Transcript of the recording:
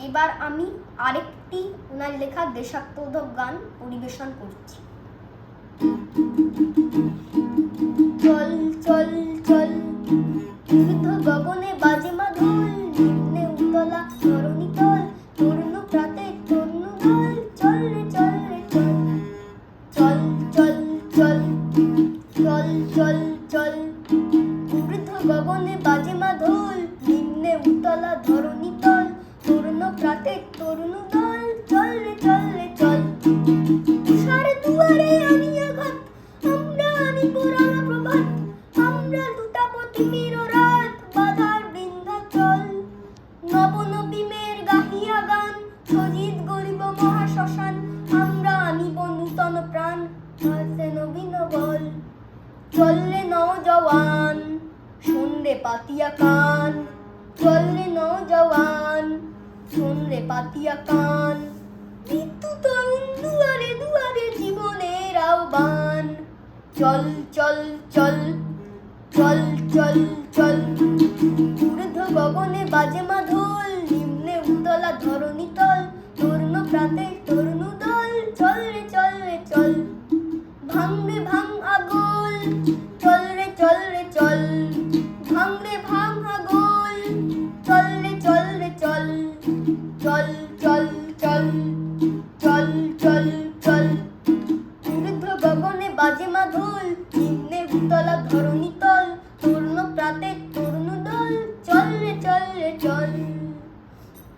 এবার আমি আরেকটি ওনার লেখা দেশাত্মবোধক গান পরিবেশন করছি। চল চল চল ঊর্ধ্ব গগনে বাজে মাদল, নিম্নে উতলা ধরণী তল, তরুণ প্রাতে তরুণ দল, চল রে চল রে চল, চল চল চল, চল চল চল ঊর্ধ্ব গগনে বাজে মাদল, নিম্নে উতলা ধরণী তল, তরুণ প্রাতে তরুণ দল, চল রে চল রে চল। তুষার দুয়ারে আনি আঘাত, আমরা আনিব রাঙা প্রভাত, আমরা লুটাবো তিমির রাত, বাধার বৃন্দাচল। নবনবীনের গাহিয়া গান, সজিত গরিব মহাশ্মশান, আমরা আনিব নূতন প্রাণ, আছে নবীন বল। চল রে নওজওয়ান, শোন রে পাতিয়া কান, চল রে নওজওয়ান, শোন রে পাতিয়া কান, মৃত্যু তরুণ দুয়ারে দুয়ারে জীবনের আহ্বান। চল চল চল, চল চল চল ঊর্ধ্ব গগনে বাজে মাদল, নিম্নে উতলা ধরণী তল, তরুণ প্রাতে